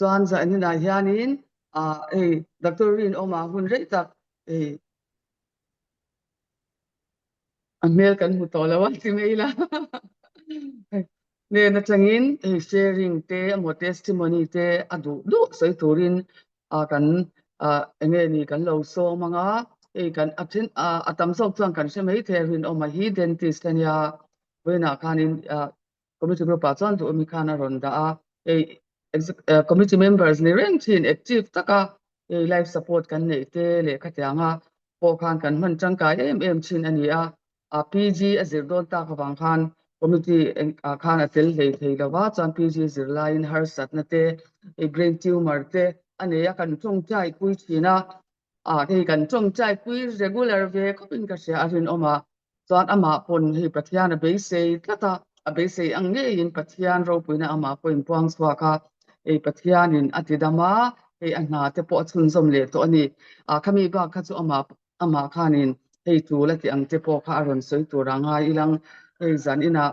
chuan za ni na hianin Dr. Rinawma hun rei tak amel kan hu to lawa ti meila ne na changin sharing te amo testimony te adu du soi turin kan enge ni kan lo so manga kan athin atam sok chuan kan se mai the Rinawma hi dentist ania wena khanin committee group a chuan tu mi khana ron da committee members ni reng thin active taka life support kan nei te le khatyanga po khan kan man changkai em chin ania PG azir don ta khawang khan committee khan atel thei lawa chan PG zir line har sat na te brain tumor te ania kan chong chai pui thina cái kan chong chai pui regular ve khopin ka sia arin oma chuan ama pon hi pathian a be sei tata a be sei ang nge in pathian ro puina ama poin puang swa kha pathian in atidama anna te po chun zom le to ani khami ba kha chu ama khanin tu la ti ang te po kha aron soi tu ranga ilang zan ina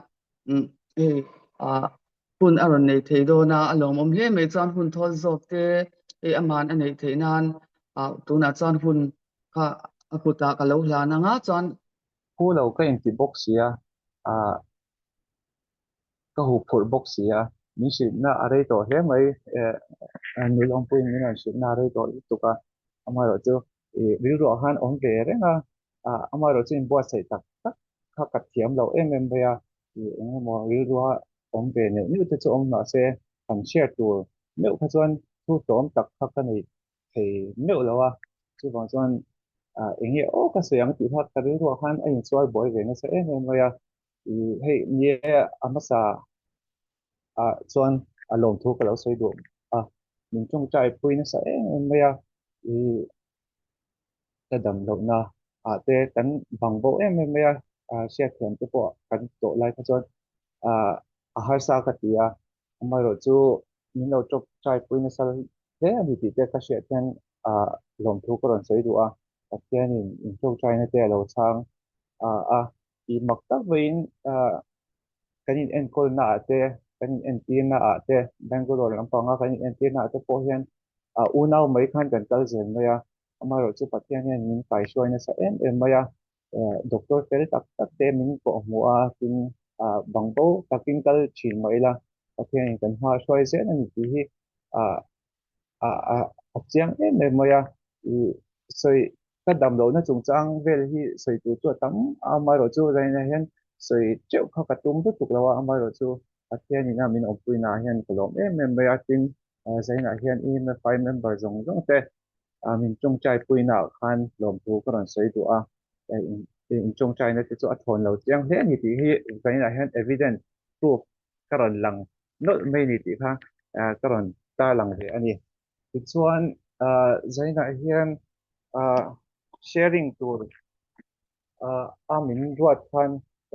a hun aron nei thei do na alom om hle me chuan hun thol zop te aman anei thei nan tuna chuan hun kha akuta ka lo hla na nga chuan khu lo ka in ti box ya a ka hu phur box ya mi shi na are to he mai ni long pui ni na shi na are to tu ka amaro chu ri ro han ong ve re nga amaro chu in bo sai tak tak kha ka thiam lo em be ya mo ri ro ong ve ne ni te chu ong na se kan share tu ne kha chuan thu tom tak kha ka nei thei ne lo wa chu bang chuan enge o ka se ang ti hat ka ri ro han ai choi boy ve na se em be ya hei nie amasa chuan alom thu ka lo soi du min chung chai pui na sa me ya i ta dam lo na te kan bang bo me ya sia thiam te po kan to lai ka chuan har sa ka tia amai ro chu min lo chok chai pui na sa le ani ti te ka sia thian lom thu ka ron soi du tian in chung chai na te lo chang a i mak tak vein kanin enkol na ate kanin entir na ate Bangalore lampanga kanin entir na ate po hian unaw mai khan kan kal zen maya amaro chu pathian hian min pai shoi na sa em maya doctor tel tak tak te min ko hmu'a tin bangbo takin kal chin mai la pathian kan ha shoi zen ani ti hi a chiang em maya i soi ka dam lo na chung chang vel hi soi tu chu tam amaro chu raina hian soi cheu kha ka tum tu tuk lawa amaro chu athian ina min opui na hian kolom em maya tin zaina hian EMFI member zong zong te min chung chai pui na khan lom tu ka ron soi du in chung chai na te chu a thon lo chiang hle ni ti hi zaina hian evidence proof ka ron lang not mai ni ti kha ka ron ta lang ve ani ti chuan zaina hian sharing tur min ruat khan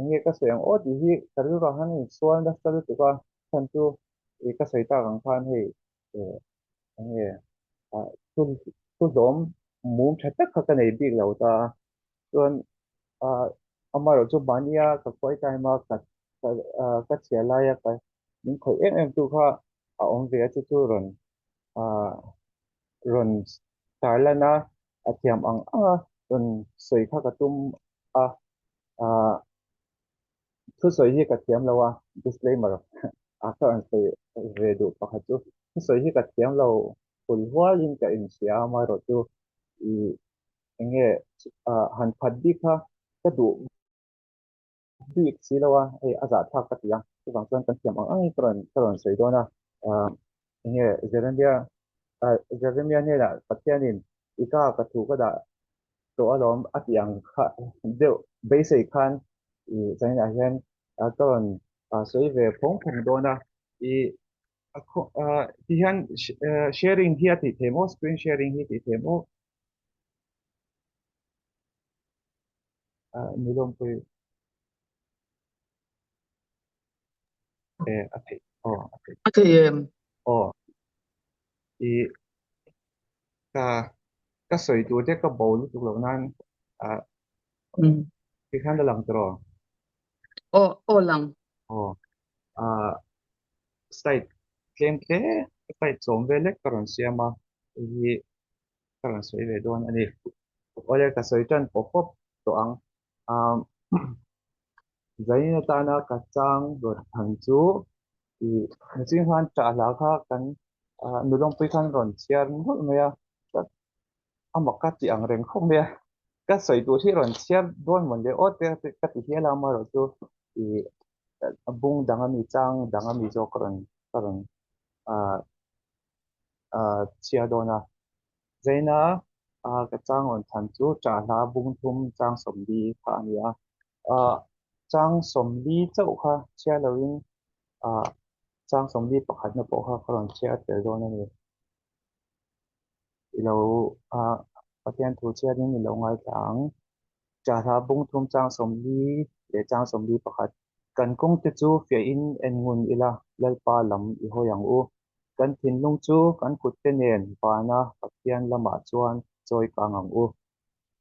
nge ka soyang o ti hi karu ra han in suan da karu tu ka khan tu ka soi ta gang khan hei nge tu tu dom mum thatak kha ka nei bik lo ta chuan amaro chu bania ka koi tai ma ka chia la ya ka min khoi em tu kha ong ve chu chu ron ron tarlana athiam ang anga ron soi kha ka tum a a thu soi hi ka thiam lawa disclaimer ka an soi ve du pakhat chu thu soi hi ka thiam lo pul hual in ka in sia ma ro chu i enge han phat di kha ka du bi si lawa aza tha ka tia chu bang chuan kan thiam ang ai tron soi do na enge Jeremia ne la pathianin ika ka thu ka da to alom atiang kha deu basic khan i zaina hian ton soi ve phong do na i ti hian sharing hi ati themo screen sharing hi ti themo nilom pui ati ati cái oh i ka ka soi tu te ka bol tu lo nan ti khan da lang tro ô ô lăng oh slide claim ke phải trộm về lek karon xem mà thì karon soi về đón anh đi ở đây cái soi chân phổ phop to ang à giấy ta na cái trang rồi thằng chú thì chính hoan trả lá khác kan nụ long phi khăn rồi chia mất mày à mặc cái gì ang reng không đấy cái sợi túi thì rồi chia đôi mình để ở cái thì hiện là mà rồi chú thì bung đang mi trang đang mi cho karon karon à chia đôi na giấy na cái trang rồi thằng chú trả lá bung thum trang sầm đi khá nia trang sầm đi châu ha chia lâu à trang sầm đi bắc hạt nó bỏ ha karon chia tới đôi này lâu bắt tiền thu chia đi lâu ngày tháng trả thà bung thum trang som đi để trang som đi pakhat kan kong te chu fe in en ngun ila lalpa lam I ho yang u kan thin lung chu kan kut te nen pa na pathian lama chuan choi ka ngam u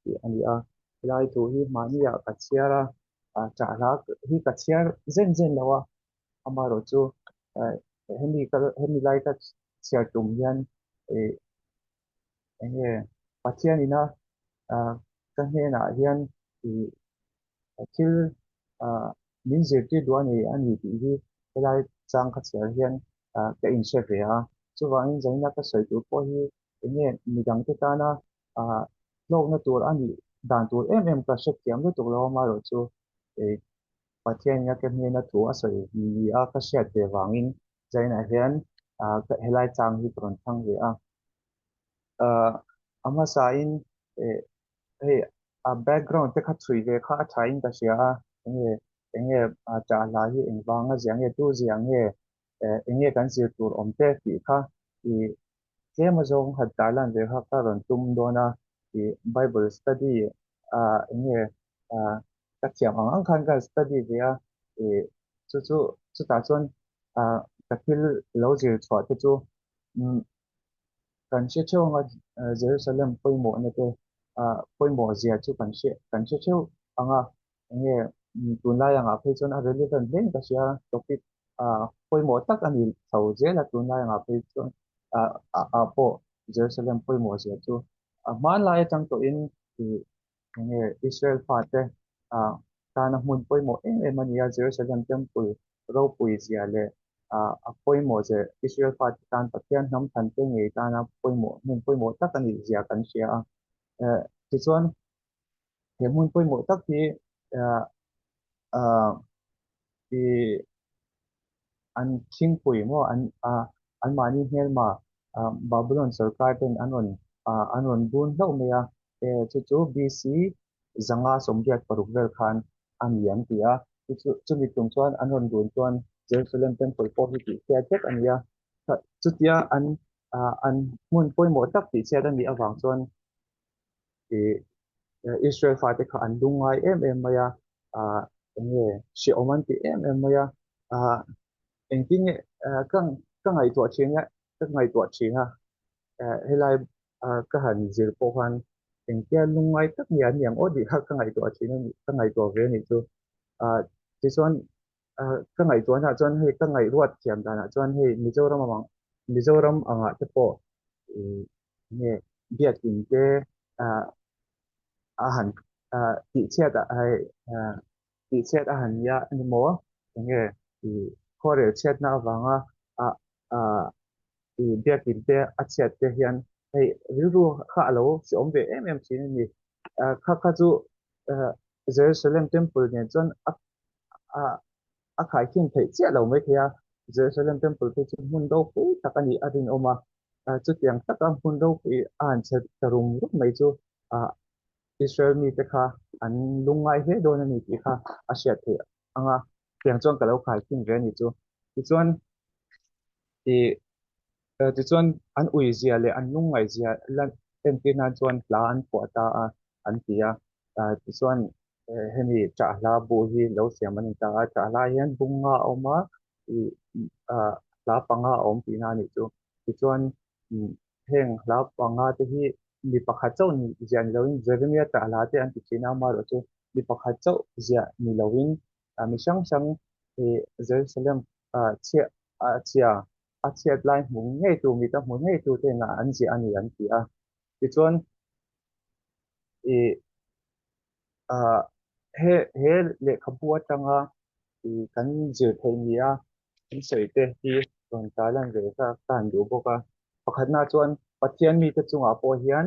ti ani a lai tu hi mani ya ka chiara trả la hi ka chiar zen zen lawa amaro chu hemi lai ka chiar tum hian e enge pathian ina kan he na hian thil min zirti duani ani tih hi helai chang kha chiar hian ka in she ve a chuwangin zaina ka soi tur pawh hi enge midang te tana lok na tur ani dan tur em ka hret thiam lutuk lo ma ro chu e pathian ya ke hne na thu a soi ni a ka hriat ve wangin zaina hian ka helai chang hi tron thang ve a ama sa in hei background te kha chui ve kha a thain ka sia enge enge cha la hi engwanga jiang he tu jiang he enge kan sir tur om te ti kha I tlema zawng hat darlan ve kha ka ron tum dawna I bible study enge ka thiam ang ang khan ka study ve a chu ta chuan ka thil lo zir chhuah te chu kan hre theuh anga Jerusalem pawimawh na te pawimawh zia chu kan hre theuh anga nge tunlai anga phei chuan a relevant hle ka sia topic pawimawh tak ani tho zela tunlai anga phei chuan pawh Jerusalem pawimawh zia chu hmanlai atang tawh in ti nge Israel fate tana hmun pawimawh em em ania Jerusalem temple ro pui zia le pawimawh ze Israel fat tan pathian hnam than te ngei tana pawimawh hmun pawimawh tak ani zia kan hria a tichuan he hmun pawimawh tak hi I an thingpui maw an mani hmel ma Babylon sarkar ten an ron bun hlauh mai a chu BC zanga somriat paruk vel khan an lian ti a chumi tum chuan an ron dun chuan Jerusalem temple pawh hi tih hriat vek ani a chutia an hmun pawimawh tak tih chiat ani awang chuan Israel fate kha an lungai em mai a enge hri awm an tih em mai a engting ka ngai tuah thinga ka ngai tuah thinga helai ka han zir pawh khan engtia lungai tak ni an niang odi kha ka ngai tuah thin ani ka ngai tuah ve ni chu ti chuan ka ngai tuah na chuan hei ka ngai ruat thiam dana chuan hei Mizoram anga te pawh nge biakin te han tih chiat tih chiat a han ya ani maw enge khuarel chiat na awanga a biakin te a chiat te hian hei rilru kha alo si om ve em chin ani kha chu Jerusalem temple ne chuan a khai khin thei chia lo mai thia Jerusalem temple te chu hmun do pui tak ani a rin oma chu tiang tak a hmun do pui an chet tarum rup mai chu Israel mi te kha an lungai he don ani ti kha a hriat the anga tiang chuan ka lo khai khin ve ni chu ti chuan ti ti chuan an ui zia le an lungai zia lan en ti na chuan tla an pawh ta an tia ti chuan hemi cha hla bu hi lo siam ani ta cha hla hian bunga awma I hla panga awm ti na ni chu ti chuan heng hla panga te hi mi pakhat chau ni zia ni loin Jeremiah ta hla te an ti china ma ro chu mi pakhat chau zia ni loin mi sang sang Jerusalem chia chia chiat lai mung ngei tu mi ta mun ngei tu te nga an ji ani an ti a ti chuan i a he le khabua tanga i kan zir thei ni a in sei te hi ron ta lan ve ka kan du boka pakhat na chuan pathian mi te chunga po hian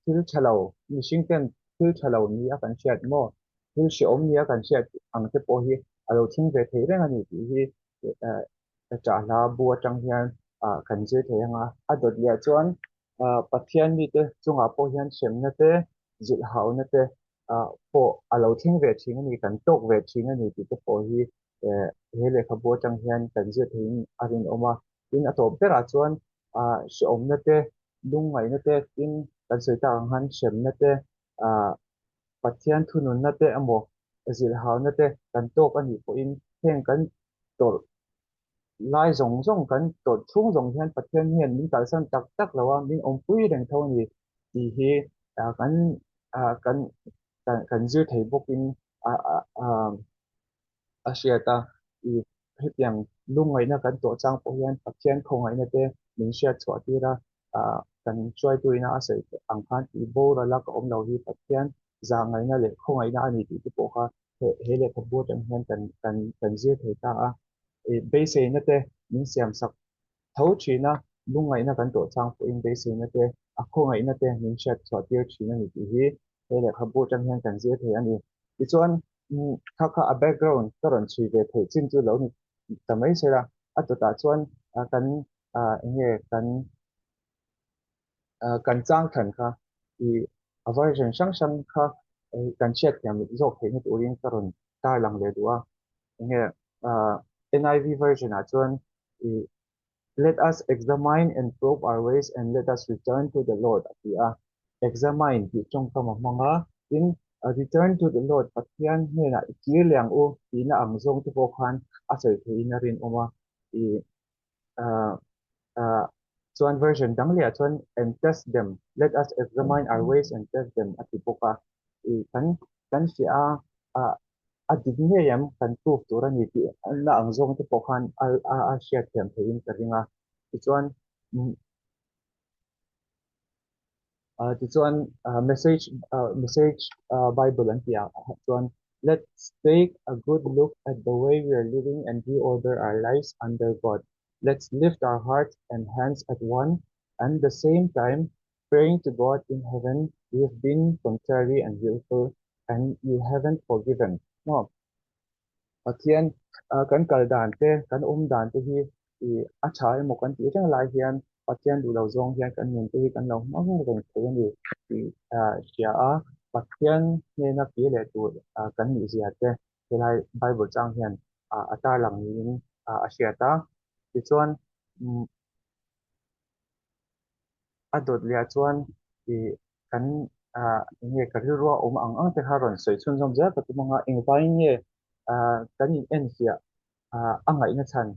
thil thalo mihring ten thil thalo ni a kan hriat maw thil hri awm ni a kan hriat ang te pawh hi alo thing ve thei reng ani tih hi cha hla bu atang hian kan zir thei anga a dawt leh chuan pathian mi te chungah pawh hian hremna te zilh hauna te pawh alo thing ve thin ani kan talk ve thin ani tih te pawh hi he lehkhabu atang hian kan zir thein a rin awm a tin a tawp berah chuan hri awmna te lung ngaina te tin kan sawitak ang han hremna te pathian thununna te emaw zilhauna te kan talk ani pawh in heng kan tawlh lai zong zong kan tawlh chhung zong hian pathian hian min kalsan tak tak lo a min awm pui reng tho ani tih hi kan kan kan zir thei bawkin a hriata i hetiang lungaina kan tawh chang pawh hian pathian khawnghaina te min hriat chhuah tira kan try tuina a sei ang khan i bora lak a awm lo hi pathian zangaina leh khawnghaina ani tih te pawh kha he lehkhabu atang hian kan zir thei ta a beiseina te min siam sak tho thina lungaina kan tawh chang pawh in beiseina te a khawnghaina te min hriat chhuah tir thin ani tih hi he lehkhabu atang hian kan zir thei ani tichuan kha a background ka ron chui ve thei chin chu lo ni tamai sera a to ta chuan kan nge kan chang than kha i aversion sang sang kha kan chat yam zok thei ni turin ka ron tar lang le duwa nge NIV version a chuan i let us examine and probe our ways and let us return to the Lord atia examine ti chong kama manga in return to the Lord pathian hena ikir liang u tina ang zong tu khan a sei thein rin oma i uh, uh, chuan version dang lia chuan and test them let us examine our ways and test them atipoka i kan sia a a dig nge yam kan tu turani ti na ang zong tu khan a share them thein karinga ti chuan this one message Bible and yeah, one let's take a good look at the way we are living and reorder our lives under God. Let's lift our hearts and hands at one and the same time praying to God in heaven. We have been contrary and willful and you haven't forgiven. No, pathian kan kal dan te kan dan te hi i a chai mo kan ti tang lai hian pathian du lo zong hian kan nin te hi kan lo mang rong te ni i sia a pathian ne na pi le tu kan ni zia te he lai bible chang hian a tar lang ni a sia ta ti chuan a dot lia chuan i kan nge ka ru ro ang te ha ron sei chun zom ja ka tu manga eng vai nge kan in en sia a ngai na chan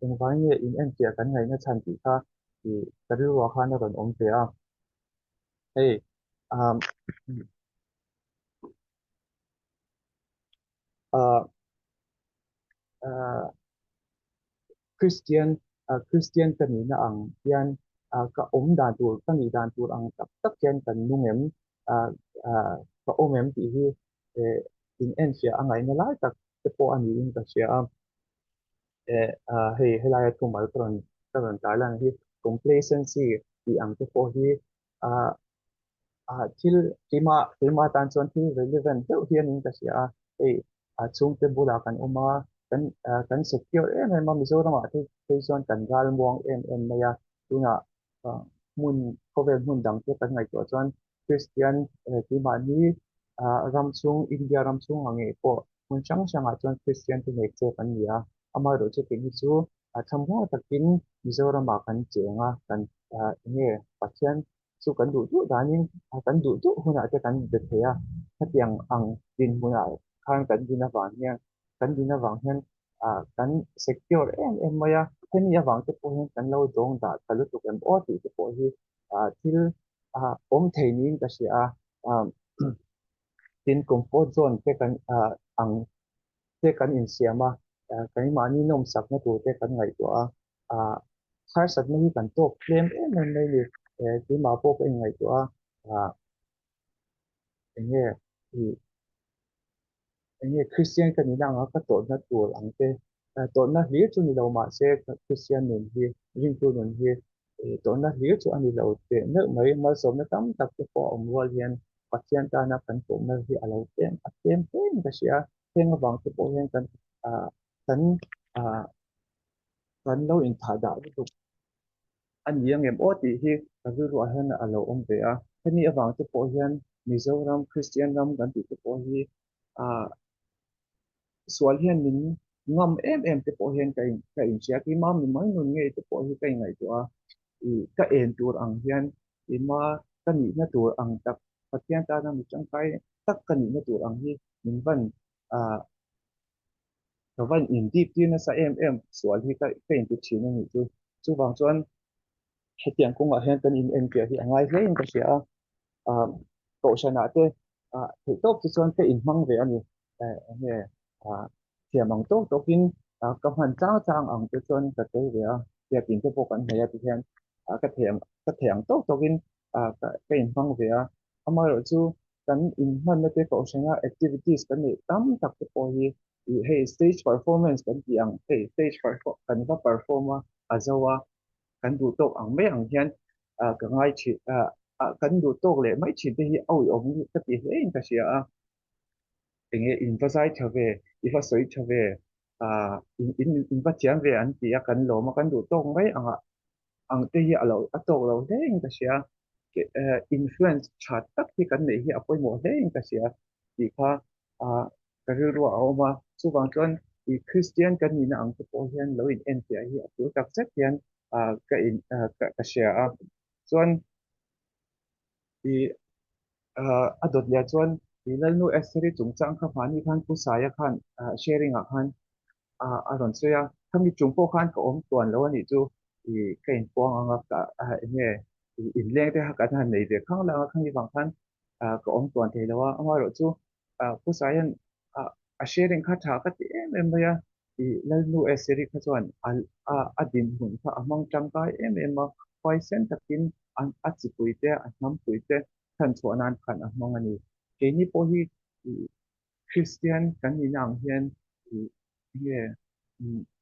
eng vai nge in en sia kan ngai na chan ti kha i ka ru ro kha na ron om te a hey um uh, uh, Christian Christian kan ni na ang hian ka om dan tur kan ni dan tur ang tak tak hian kan nungem ka omem ti hi in en sia a ngai na lai tak te po ani in ka sia hei helai tu mal tron ta lang hi complacency ti ang te po hi thil tima tan chuan thil relevant deuh hian in ka sia hei chung te bula kan oma kan secure em Mizoram a thei chuan kan gal muang em maya tuna mun cover mun dang te kan ngai to chuan Christian tima ni ram chung India ram chung ange po mun chang chang a chuan Christian te nek che kan nia ama ro che tin chu thamwa takin Mizoram a kan chenga kan nge pathian chu kan du du danin kan du du huna te kan de thea hatiang ang din huna khang kan dina wang hian kan dina wang hian kan secure em maya hen ya wang te po hian kan lo dong da kalu tu kan o ti te po hi thil om theinin ka sia tin comfort zone te kan ang te kan in siama kan mani nom sak na tu te kan ngai to a khá sát mấy cái tổ claim em đây đi cái mà bộ cái ngày đó nghe ini Christian kan ina nga ka to na tur angte to na hi chu ni lo ma se Christian nun hi ring tu nun hi to na hi chu ani lo te na mai ma som na tam tak te po om wal hian pathian ta na kan to na hi alo tem a tem tem ka sia tem bang te po hian kan a kan a kan lo in tha da tu an yang em o ti hi ka ru ro hian alo om te a ni awang te po hian Mizoram Christian ram kan ti te po hi a sual hian min ngam em te pawh hian ka in sia ki ma mi mai nun nge te pawh hi kai ngai to a I ka en tur ang hian I ma ka ni na tur ang tak pathian ta na mi changkai tak ka ni na tur ang hi min van a ka van in deep ti na sa em sual hi ka in tu chin ni chu wang chuan hetiang kung a hian kan in en pia hi angai hle in ka sia a to sana te thei tok chi chuan ka in hmang ve ani nge a thiamang tok tokin ka hman chang ang te chuan ka te ve a ya tin te pawh kan hmei a ti hian ka thiang tok tokin ka in hmang ve a amaro chu kan in hman na te ko sanga activities kan nei tam tak te pawh hi hey stage performance kan ti ang hey stage perform kan va performa azawa kan du tok ang me ang hian ka ngai chi kan du tok le mai chi te hi au om ni ka ti hle in ka sia a enge in va sai thave I va soi thave in va chiam ve an ti a kan lo ma kan du tok mai anga ang te hi alo a tok lo hle in ka sia influence chat tak ti kan nei hi apoi mo hle in ka sia ti kha a ka ru ro a ma chu wang chuan I Christian kan ni na ang te po hian lo in en ti a hi a tu tak chak hian ka sia a chuan I adot lia chuan I lalnu eseri chungchang kha mani khan pu saya khan sharing a khan aron soya thami chungpo khan ka om tuan lo ani chu I kain pawng anga ka nge in leng te ha kan han nei ve khang la khang ni wang khan ka om tuan thei lo a ama ro chu pu sayan a sharing kha tha ka ti em ya I lalnu eseri kha chuan adin hun kha amang tangkai em ma khoi sen takin an achipuite a hnam puite than chuanan khan a hmang ani ke ni po hi Christian kan ni nang hian nge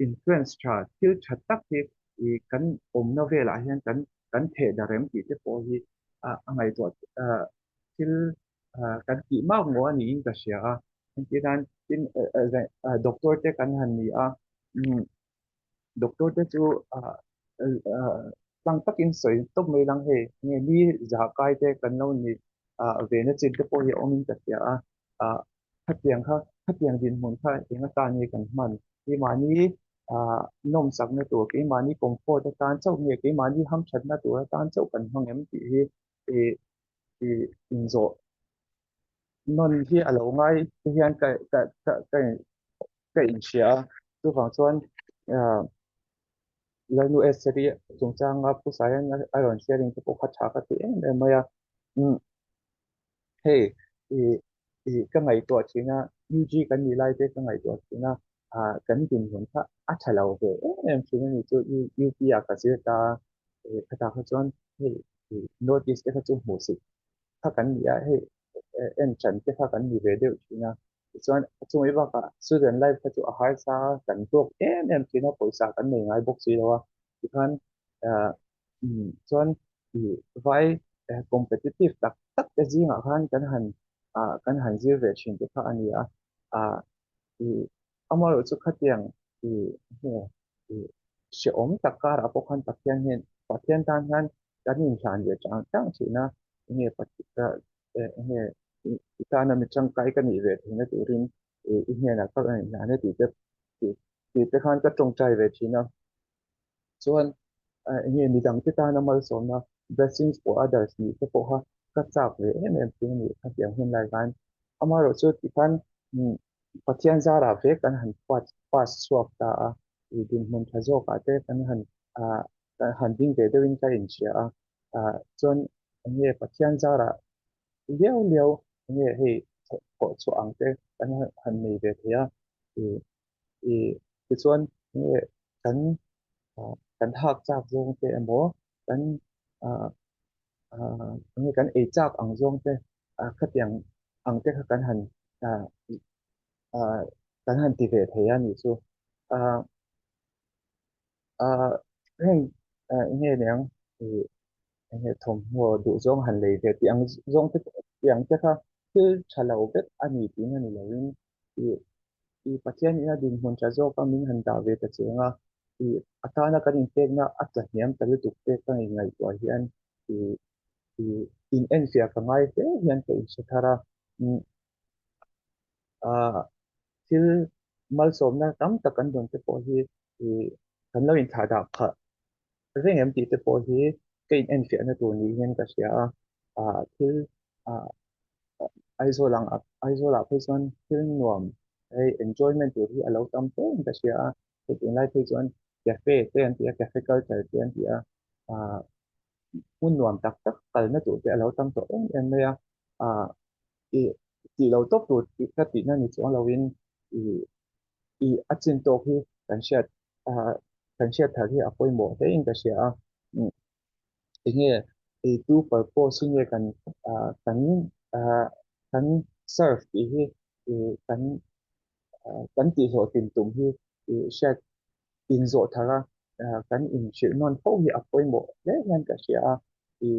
influence tha thil tha tak hi kan om na vela hian kan the da rem ti te po hi angai to thil kan ki ma ngo ani in ka sia a ti dan tin doctor te kan han ni a doctor te chu lang takin soi tok mai lang he nge ni za kai te kan lo ni ve na chin te po hi omin ta sia a khatiang din mun kha enga ta ni kan man ki mani nom sak na tu ki mani comfort ta tan chau nge ki mani ham chat na tu tan chau kan hong em ti hi e e in zo non hi alo ngai ti hian ka in sia tu wang chuan lanu eseri chungchanga pu sayan aron sharing te ko kha tha ka ti em maya hey ka ngai to china UG kan ni lai te ka ngai to china kan din hun kha a thalo ve em china ni chu UP a ka se ta ka ta kha chon hey notice te kha chu mu si kha kan ni a hey em chan te kha kan ni ve de china chuan chung I ba ka student life kha chu a har sa kan tok em china poisa kan nei ngai bok si lo ti khan chuan vai competitive tak tak te zinga khan kan han zir ve thin te kha ani a I amaro chu khatiang I he I she om takar apo khan pathian hen pathian tan han kan in hlan ve chang chang china nge patika nge itana mi chang kai kan I ve thina turin I nge na ka na ne ti te khan ka tong chai ve thina chuan nge mi dang te ta na mal som na blessings for others ni te po ha ka chak ve em ting ni kha tiang hin lai kan amaro chu ti khan pathian zara ve kan han pas swap ta din mun thazo ka te kan han kan han ding te dewin ka in sia chon nge pathian zara leo leo nge hei ko chu ang te kan han nei ve thia i i ti chuan nge kan kan hak chak zong te emo kan nghe kan e chak ang zong te khát yang ang te kha kan han ah, kan han ti ve thei ani chu ah, heng nghe nang nghe thom ho du zong han lei ve ti ang zong te yang te kha thil thalo vet ani ti ngani lovin i pathian ina din hun cha zo ka min han da ve ta chenga i atana kan in tek na atla hiam tal tu te ka ngai to hian i i in en sia ka ngai te hian ka in se thara a thil mal som na tam takan don te po hi i kan lo in tha da kha reng em ti te po hi ka in en sia na tu ni hian ka sia thil a aizola phei chuan thil nuam ei enjoyment tur hi alo tam te ka sia ke tin lai phei chuan cafe te an tia cafe culture te an tia a mun nuam tak tak kal na tur te alo tam to em me a i ti lo tok tu ti ka ti na ni chuang lovin i i achin to hi kan sia a kan sia thar hi apoi mo te in ka sia inge e tu purpose inge kan a kan serve ti hi kan kan ti zo tin tum hi sha in zo thara kan in shil non pho hi apoi mo le yan ka sia i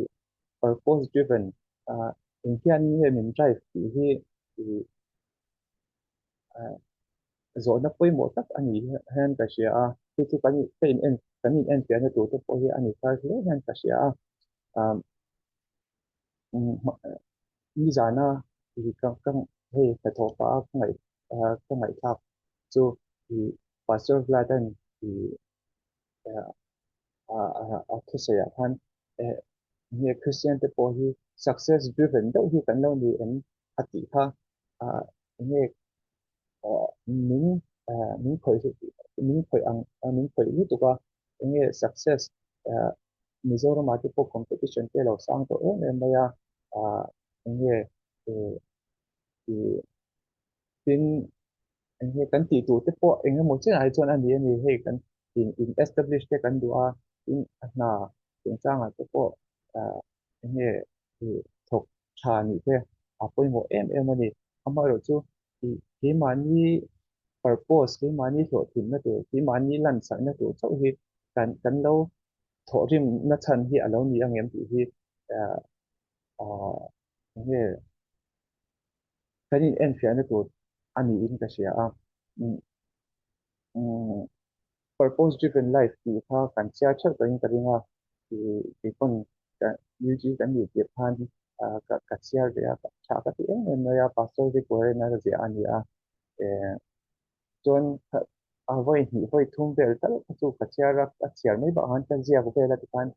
purpose driven in hian ni he min drive ti hi zo na poi mo tak ani han ka sia tu tu kan in en pian tu to po hi ani ka le yan ka sia ni zana thì các hay phải thọ phá các ngày khác so thì pastor Vladan thì thế sẽ han nghe Christian te po hi success driven đâu hi kan lo ni em ati kha nghe mình mình khởi mình khởi mình khởi ni tu ka nghe success Mizoram ati po competition te lo sang to em ya nghe thì tin anh hay kan ti tu te po enga mo chen ai chon ani ani hei kan in establish te kan dua in na tin chang a te po anh hay thok cha ni te apoi mo em ani amaro chu ki mani purpose ki mani tho tin na tu ki mani lan sa na tu chau hi kan lo tho rim na chan hi alo ni angem ti hi anh hay kan in en fia na tu ani in ka sia purpose driven life thì kha kan chia chak to in karinga thì kon ka yuji kan ni ti phan ka chia de ka cha ka ti en no ya pastor de ko na je ani chon voi hi voi thum bel tal chu ka chia ra ka chia mai ba han kan zia ko bela ti kan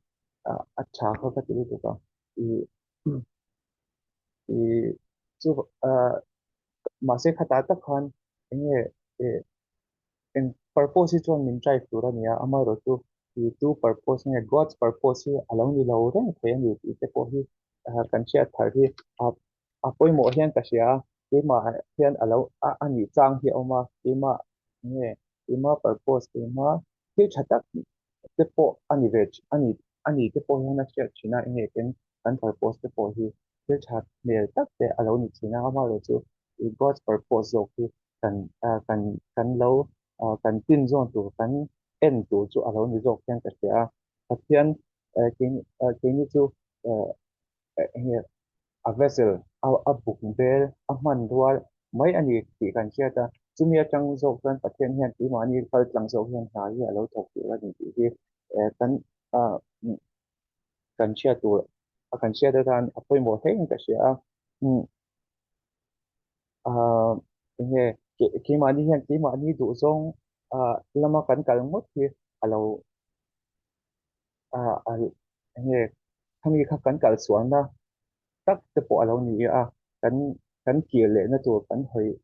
cha ka ti tu ka i i chu ma se khata ta khan nge in purpose chu min drive tu ra nia ama ro tu I tu purpose nge God's purpose hi along ni lo re the ni ti te po hi kan sia thar hi a poi mo hian ka sia ke ma hian alo ani chang hi oma ke ma nge ke ma purpose ke ma ke chatak te po ani ve ani te po hian na sia china nge ken kan purpose te po hi ke chat ne tak te alo ni china ama ro chu God's purpose zo hi kan kan lo kan tin zon tu kan en tu chu alo ni zok hian ka sia pathian ke ni chu a vessel a buk bel a man rual mai ani ti kan sia ta chumi atang zok kan pathian hian ti ma ni phal tlang zok hian ha hi alo thok tu la ni ti hi kan kan sia tu kan sia da kan apoi mo heng ka sia nghe khi mà đi hiện khi mà đi dụ dông lama kan kal ngot hi alo nghe kami kha kan kal suan na tak te po alo ni kan kan kia le na tu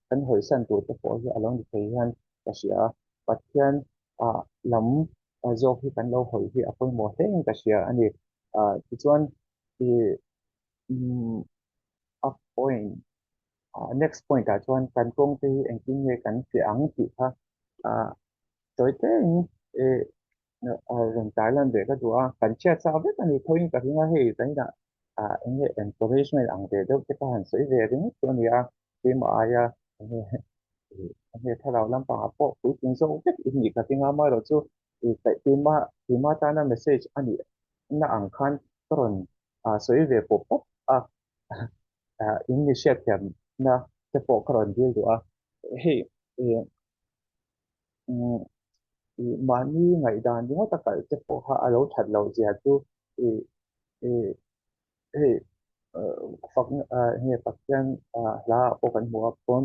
kan hoi san tu te po hi alo ni thei han ka sia pathian lam zo hi kan lo hoi hi apoi mo heng ka sia ani ti chuan ti a point next point chuan kan kong te hi engking nge kan ke ang ti kha tối thế rừng tái lần về cái đó cảnh chết sao biết là thôi cái thứ hay đấy là anh ấy encouragement ăn về đâu cái hàng sấy về đấy cho người khi mà ai anh ấy thay đổi làm bảo bộ cuối cùng số cái ý nghĩa cái tiếng mà rồi chứ thì tại khi mà ta là message anh ấy na ăn khăn còn sấy về bộ pop initiative na cái bộ còn đi rồi hey mani ngai dan ni ngota kal te po ha alo that lo zia tu e e e fak he pakyan la o kan mo pon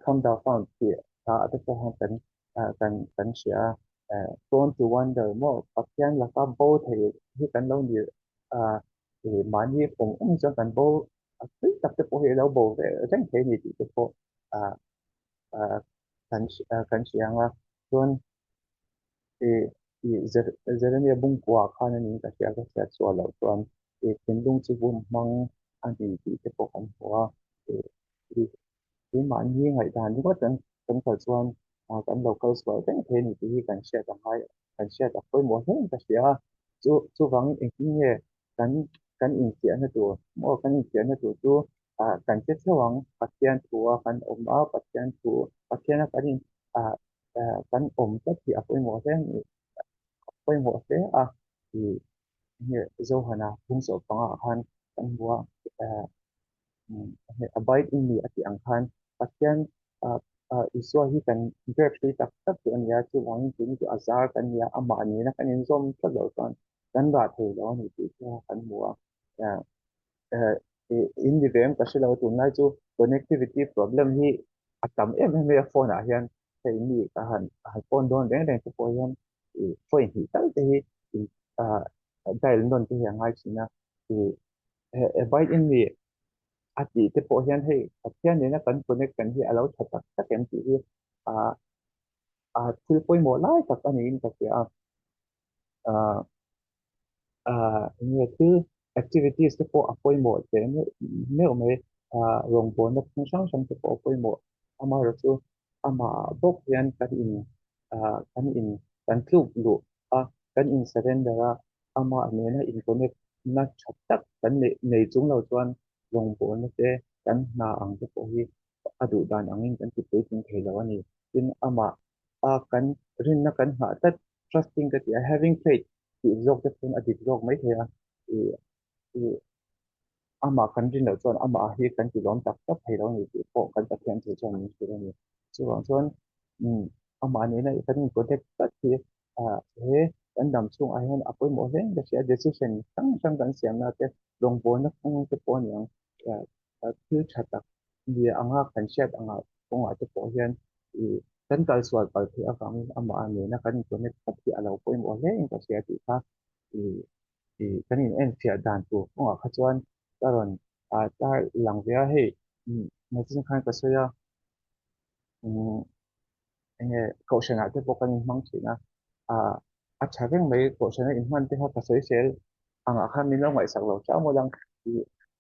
come down from ti ta te po han kan sia pon to wonder mo pakyan la ka bo the hi kan lo ni e mani pong cho kan bo tuy tập te po he lo bo ve jang the ni ti te po kan sia nga zeremia bung kwa khana ni ka sia ka sia chwa lo tuan kendung chu bum mang an ti ti te po kan hoa e cái mà như ngày đàn thì có trận trận thời xuân trận đầu cơ sở cái thế này thì cảnh sẽ tập hai cảnh sẽ tập với mỗi hết cái sẽ chú vắng những cái nghề cảnh cảnh in tiền là tụ mỗi cảnh in tiền là tụ chú cảnh chết theo vắng phát triển tụ cảnh ổn áp phát triển tụ phát triển là cảnh à cảnh ổn tất thì với mỗi thế thì như dấu hana cũng số bằng han cảnh bua abide in me at the angkan pasyan iswa hi kan grab shi tak tak tu an ya chu wang tu ni azar kan ya ama ni na kan in zom ta lo kan kan ra the lo ni ti kan mua in the game ka shi lo tu nai chu connectivity problem hi atam em em ya phone a hian sei ni ka han phone don den den chu ko hian phone hi tal te hi dial don te hi ngai china abide in me ati te po hian hei pathian ne na kan connect kan hi alo thata tak em ti hi a thil poimo lai tak ani in ka sia nge tu activities te po a poimo te ne o me rong bon na phung sang sang te po poimo ama ro chu ama bok hian kan in kan tlu lu a kan in surrender a ama ne na in connect na that tak kan nei chung lo chuan rong bon na te kan na ang te po hi adu dan angin kan ti pui ting thei lo ani tin ama kan rin na kan ha tat trusting that having faith thì dog cái phun adit dog mấy thế thì thì ama kan rin lo chuan ama hi kan ti lom tak tak thei lo ni ti po kan pathian chu chuan ni chu ni chuan ama ni na kan protect tak thì he kan dam chung a hian apoi mo hle the share decision sang sang kan siam na te rong bo na khong te po ni ang thil thatak ni anga kan shet anga kong a te po hian i kan kal swal pal thi awang ama ani na kan connect tak ti alo poi mo hle ka share ti kha thì cái này em phía đàn tụ không ở khách quan ta rồi ta làm việc hay nói chung khai cái số anh cậu sẽ nói tới bộ cái mong chỉ là à chắc cái mấy cậu sẽ nói in hoàn thì họ cái số sẽ ở khai mình là ngoài sạc lỗ cháu một lần thì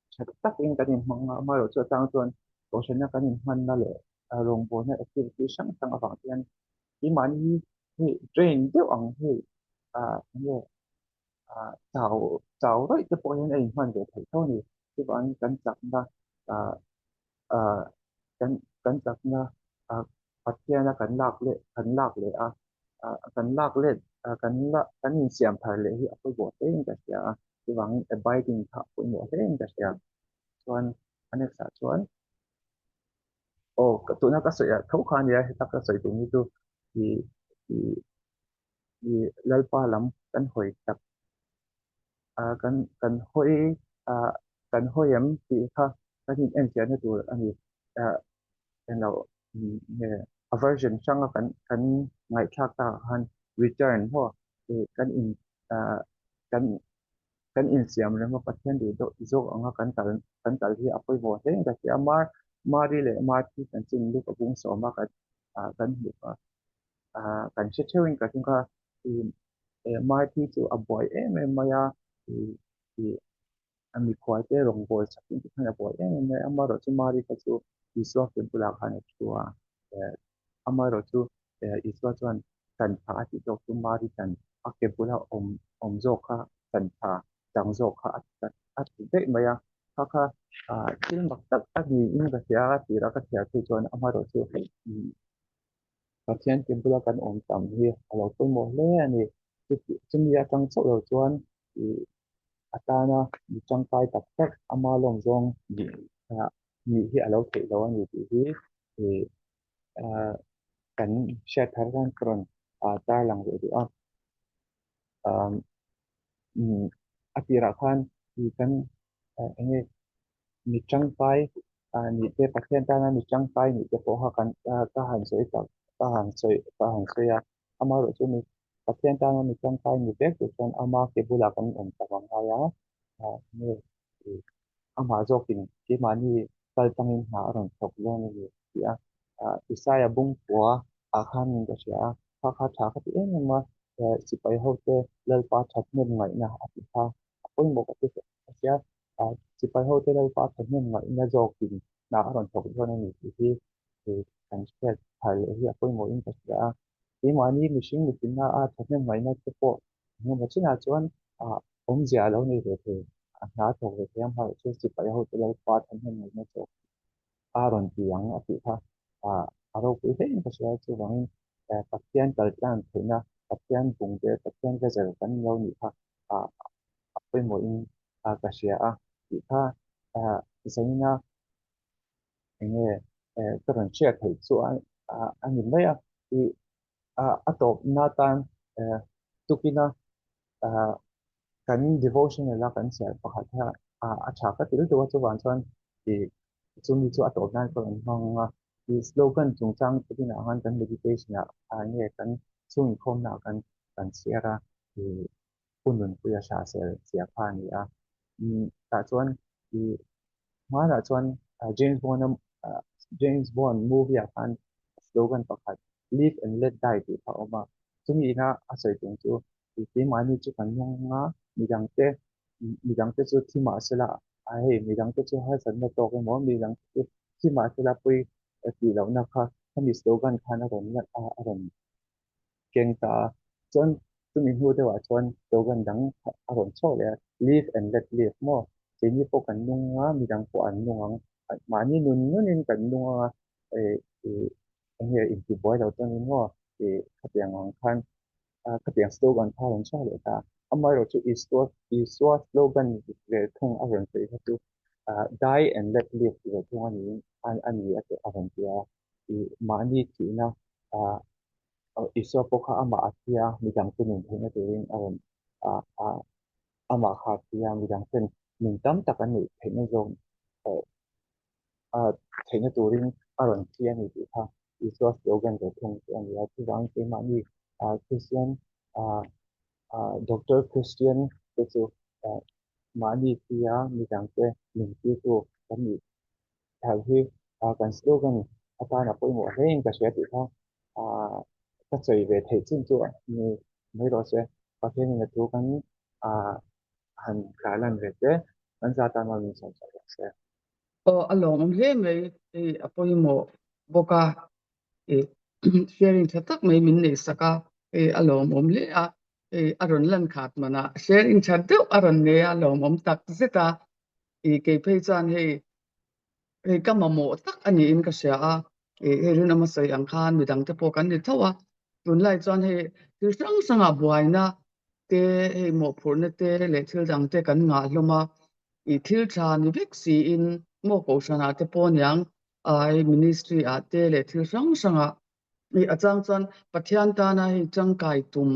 chắc tất nhiên cái này mong mà rồi cho tăng tuần cậu sẽ nói cái này hoàn là lệ rong vốn là activity sáng tăng ởฝั่ng tiền chỉ mà như train tiêu ăn thì như chào đấy cái bộ này hoàn để thấy thôi thì cái bạn cẩn trọng là à à cẩn cẩn trọng là phát hiện là cẩn lạc lệ cẩn lạc lệ cẩn nhìn xem phải lệ hiện cái bộ thế cái gì cái bạn abiding thọ của bộ thế cái gì chuan anh em sẽ chuan tụi nó có sự thấu khan gì ta có sự tụi như tôi thì thì thì lấy qua lắm cẩn hồi kan hoi kan hoi em ti kha kan in en sia na tur ani lo ne aversion changa kan ngai thak ta han return ho kan in kan kan in siam le ma pathian du do zo anga kan tal hi apoi bo he ka sia mari le ma ti kan chin lu ka bung so ma ka kan hi kan che chewing ka tin ka ma ti chu a boy em maya thì ami khwai te rong bol sakin ti khana boy ne amaro chu mari ka chu iswa ke bula khana chua amaro chu iswa chuan กันพาที่จกตุมาริกันอาเก็บบุลาอมโจค่ะกันพาจังโจค่ะอัดเด็กมายังค่ะที่มักตักอันนี้อินกับเสียที่รักเสียที่จวนอามาโรจูประเทศเก็บบุลากันต่ำที่เราไปหมดเลยอันนี้จะมีจังโจเราจวนอัตานะมีจังไปตักอามาลงจงมีที่เราเทเราอันนี้ที่กันแชร์ทางการกรอนตาหลังเดียวakhirnya ikan ini dicangkai ni te pasien tanah dicangkai ni te poha kan tahan soi tak tahan soi ya amar tu ni pasien tanah dicangkai ni te tu kan ama ke bulakan tamang haya ni ama zokin ki mani kal tangin ha ron thok lo ni ya isaya bung kwa akhan ni ka sia kha tha ka ti en ma sipai hote lalpa that men ngai na apitha apoi mo ka ti sia sipai hote lalpa that men ngai na zokin na ron thok lo ni ti kan sia thai hi apoi mo in ka sia ki mani mishing ni tin na that men ngai na te po mo ma china chuan om zia lo ni ve the na thok ve thiam ha chu sipai hote lalpa that men ngai na zo aron tiang apitha aro ku he ka sia chu wang pasien kal tlan thina pasien bung de pasien ga zer kan lo ni kha apoi mo in ka sia ti kha zaina enge karon chia thei chu ani mai i atop na tan tukina kan devotional la kan sia pakhat ha acha ka til tu chu wan chuan ti chumi chu atop nan ko hanga i slogan chungchang tukina han kan meditation nge kan chung khom na kan sia ra ti punun puya sha sia pha ni ta chuan i mana chuan James Bond movie kan slogan pakhat live and let die ti tha oma chumi na asoi tung chu ti mani chu kan nga midangte chu thima sela midangte chu ha san na to ke mo midang chu thima sela pui ti lo na kha mi slogan khana ron na ron keng ta chon tumi hu de wa chon slogan dang ron cho le live and let live mo ti ni po kan nga midang po an nung mani nun nunin kan nunga he in ti boy lo to ni mo khapiang ang khan khapiang slogan tha ron cho le ta amai ro chu is what slogan ve thung a ron sei chu die and let live ve thung ani ani ate a ron tia mani ti na iswa pokha ama atia midang tu nin thena turin a ron ama kha tia midang ten min tam takan ni thena zong thena turin a ron tia ni ti kha iswa slogan ve thung ani a chu wang te mani Christian Dr. Christian itu mani tia midang te min ti tu kan ni thagi kan slogan ata na poi mo reng ka sia ti tha ka chei ve thei chin chu ni mai ro se pa the ni tu kan han kalan ve te an za ta ma min sa se along le mai apoi mo boka sharing thatak mai min nei saka along le aron lan khat mana sharing chat deuh aron ne along tak zeta ke pe chan kamamo tak ani in ka sia rinawma sei ang khan midang te po kan ni thawa tun lai chuan thil sang sanga buaina te mo phurna te le thil dang te kan nga hloma thil tha ni vek si in mo ko sana te po nyang ministry te le thil sang sanga achang chuan pathian ta na changkai tum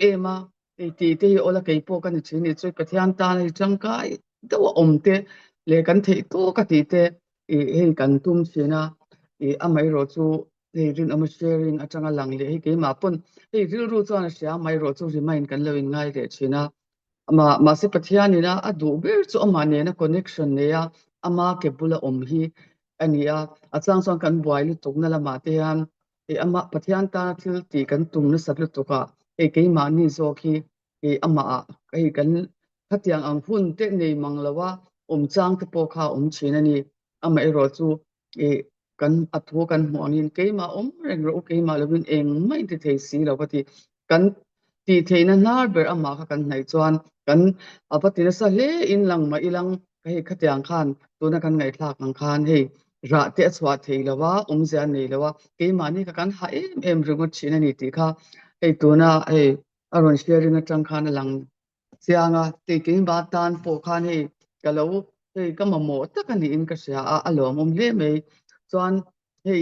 ema ti te ola kei po kan chi ni chui pathian ta ni changkai to om te le kan thei to ka ti te kan tum china amai ro chu rin am sharing atanga lang le ke ma pon ril ru chuan sia mai ro chu remind kan lo in ngai le china ma se pathian ni na adu ber chu ama ne na connection ne ya ama ke bula om hi ania achang chang kan buai lu tuk na lama te han ama pathian ta thil ti kan tum na sat lu tuka ke ma ni zo khi ama kan khatiang ang hun te nei manglawa chang te po kha china ni ama ro chu kan athu kan huangin keima reng ro keima lovin eng mai ti thei si lo pati kan ti theina nar ber ama kha kan nai chuan kan apati na sa hle in lang ma ilang kai khatiang khan tuna kan ngai thlak ang khan hei ra te chwa thei lawa zia nei lawa keima ni ka kan ha em ringo china ni ti kha hei tuna hei aron sharing atang khan lang sianga te king ba tan po khan hei kalo hei kamamo takani in ka sia alom le mai chuan hei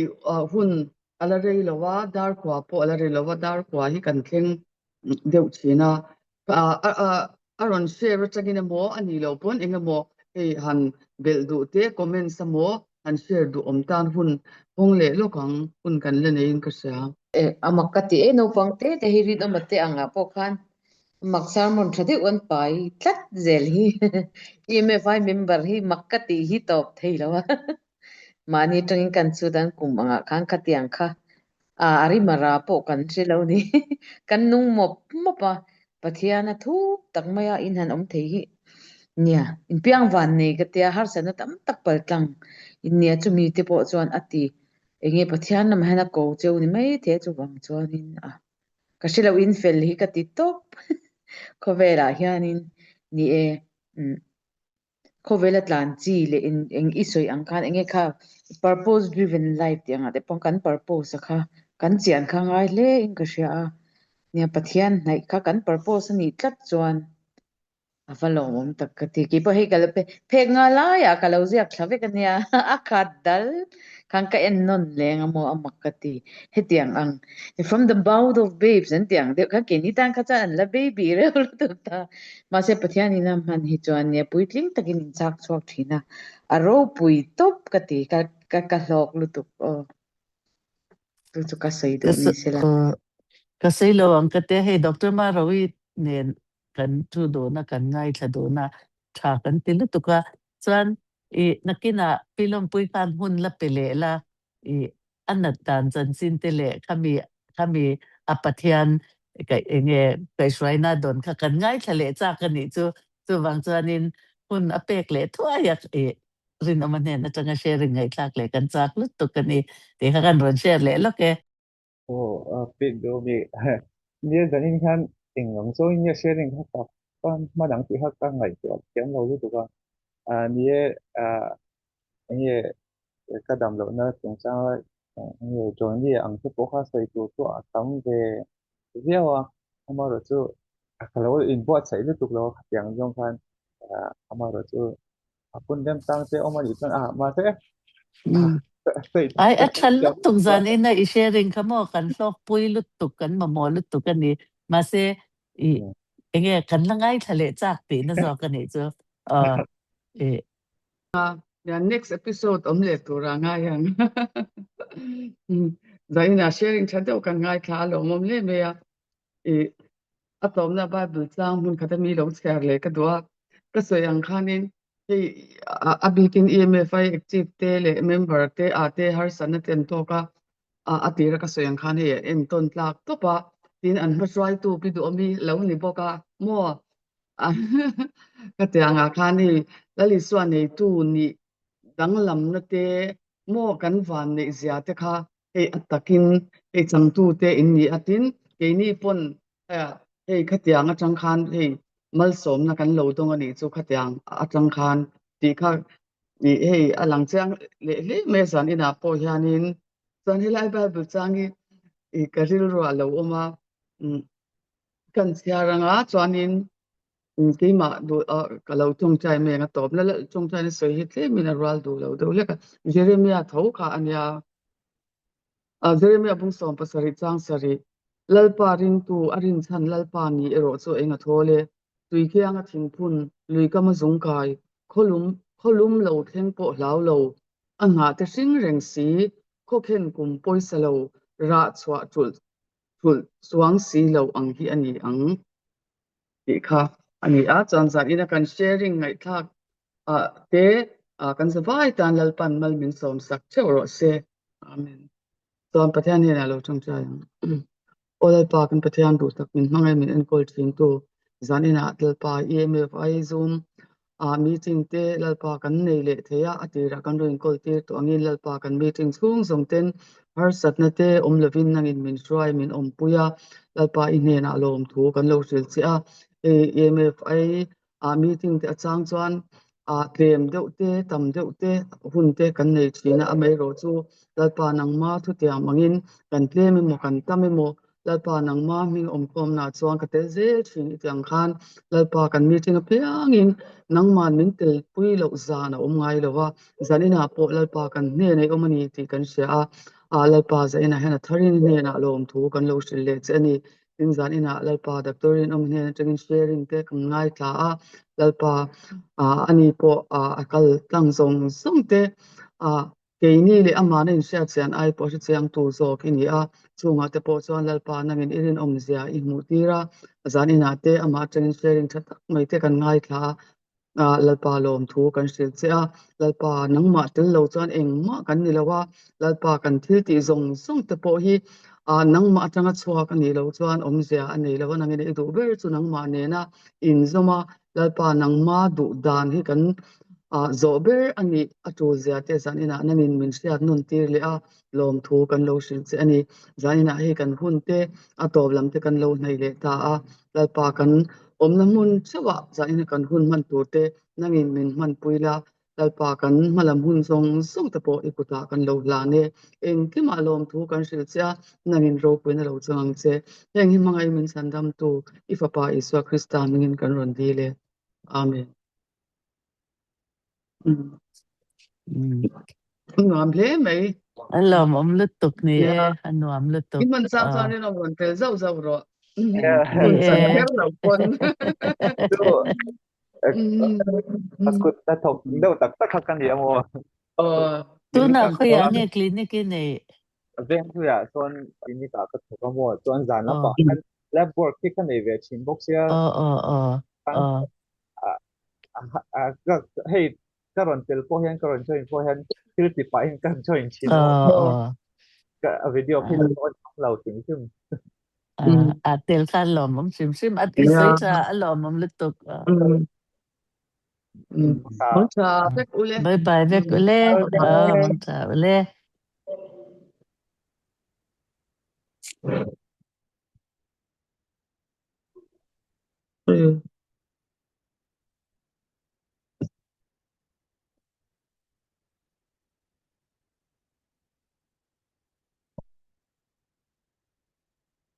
hun ala rei lawa dar kwa po ala rei lawa dar kwa hi kan thleng deuh china aron share atangin mo ani lo pon engamo hei han bel du te comment samo han share du tan hun hong le lokang hun kan le nei in ka sia amakati no pangte te hirit amate anga pokhan maksar mon thadi on pai tlat zel hi EMFI member hi makati hi top theilawa mani tangin kan sudan kumanga khan khatiang kha ari mara po kan chilo ni kan nung mop mopa pathiana thu takmaya in han om thei hi nia in piang van nei ka tia har sana tam tak pal tlang in nia chumi te po chuan ati enge pathian nam hana ko cheu ni mai the chu wang chuan in kasilo in fel hi ka ti top khovela hianin ni e khovela tlan chi le in eng isoi ang khan enge kha purpose driven life ti anga te pong kan purpose kha kan chian kha ngai le in ka sia nia pathian nai kha kan purpose ni tlat chuan avalom om tak ka ti ki pa he kal pe phe nga la ya ka lo ziak thlave ka nia akhat dal kan ka en non leng amo amakati hetiang ang from the mouth of babes and tiang de ka ke ni tang kha chan la baby re ul tu ta ma se pathian ina man hi chuan ne puitling takin chak chuak thina aro pui top ka ti ka hlok lu tu tu chu ka sei do ni sela Kasi lo ang kate hey Dr. Marawi nen kan tu do na kan ngai tha do na tha kan tilu tuka chuan nakina pilom pui kan hun la pele la anat tan chan sin tele kami apathian kai enge kai shwaina don kha kan ngai thale cha kan ni chu wang chuanin hun apek le thua yak rin amane na changa sharing ngai thak le kan chak lut tu kan ni te kan ron share le lo ke big do mi nia zanin khan engam so nia sharing ha ta pan madang ti ha ka ngai to kem lo lu tu ka nia nia ka dam lo na tung sa nia join nia ang te po kha sai tu to atam ve riawa amaro chu akalo in bo sai lu tu lo yang jong khan amaro chu apun dem tang te omani tan ma te ai athan lut tuk zan ina I sharing kamo kan hlok pui lut tuk kan mamo lut tuk kan ni ma se enge kan langai thale chak ti na zo kan ni chu ya next episode le tu ra nga yang zaina sharing chado kan ngai kha lo mom le me ya atom na bible tlang hun khata mi lo chher le ka dua ka so yang khanin hei abikin EMFI active te le member te te har san ten to ka atira ka so yang khan he en ton tlak to pa tin an ma try tu pi du mi lo ni boka mo ka te anga khan ni lali swa nei tu ni dang lam na te mo kan van nei zia te kha hei atakin hei chang tu te in ni atin ke ni pon hei khatiang atang khan hei mal som na kan lo dong ani chu khatiang atang khan ti kha ni hei alang chang le me san ina po hianin san helai bible changi karil ro alo oma kan siaranga chuanin keima do kalau tung chai me nga top na tung chai ni soi hitle mineral do le ka jeremia tho kha anya jeremia bung som pasari chang sari lalpa ring tu arin chan lalpa ni ero chu enga thole tui khianga thingphun lui kama zung kai kholum lo thleng po hlau lo anga te hring reng si khokhen kum poisa lo ra chwa tul suang si lo ang hi ani ang ti kha ani chan zan ina kan sharing ngai thak te kan savai tan lalpan mal min som sak chero se amen ton pathian hi na lo chung cha olal pa kan pathian du tak min mangai min en kol thin tu zanina tel pa EMFI Zoom meeting te lalpa kan nei le theya atira kan roin kol te to angin lalpa kan meeting chung song ten har satna te lovin nangin min shrai min puya lalpa ine na lom thu kan lo sil chia EMFI meeting te achang chuan tlem deuh te tam deuh te hun te kan nei thina amei ro chu lalpa nangma thu tiang mangin kan tlem mo kan tamemo lalpa nangma ming kom na chuan ka tel ze thin tiang khan lalpa kan meeting a piangin nangman min tel pui lo zana ngai lowa zanina po lalpa kan ne nei omani ti kan sia lalpa za ina hena tharin ne na lom thu kan lo shil le chani in zanina lalpa doctorin ne tengin sharing te kan ngai tla lalpa ani po akal tlang zong song te keini le amana in sha chian ai po chiang tu zo kini chunga te po chuan lalpa nangin irin zia i mu tira zanina te ama tengin sharing thatak mai te kan ngai thla lalpa lom thu kan sil chia lalpa nangma tel lo chuan engma kan ni lawa lalpa kan thil ti zong song te po hi nangma atanga chhuak ani lo chuan zia ani lo nangin e du ber chu nangma ne na in zoma lalpa nangma du dan hi kan zober ani atu zia te zanina nangin min siat nun tir le lom thu kan lo sil che ani zanina hi kan hun te atob lam te kan lo nei le ta lalpa kan namun chawa zanina kan hun man tur te nangin min man puila lalpa kan malam hun song song te po ikuta kan lo la ne eng kima lom thu kan sil cha nangin ro puina lo chang che eng hi mangai min sandam tu ifapa iswa krista mingin kan ron dile amen ngam hle mai Alam lutuk ni ya anuam lutuk. in man sa sa ne no ron tel zau zau ro Ni kun san her lo pon So, takut tatok daw tak kan dia mo. Tu min na kan khoya nge clinic ni. Veng tu ya son ini ka ka thok mo chuan zan na pa lab work ki kan nei ve chin box ya ka hey karon tel po hen karon join po hen kirti pa hin kan join chin ka video ki la on lau ting tum Tel kan lom sim sim at isoi cha alom lutuk. Monta vek ule. Bye bye vek ule. Monta ule.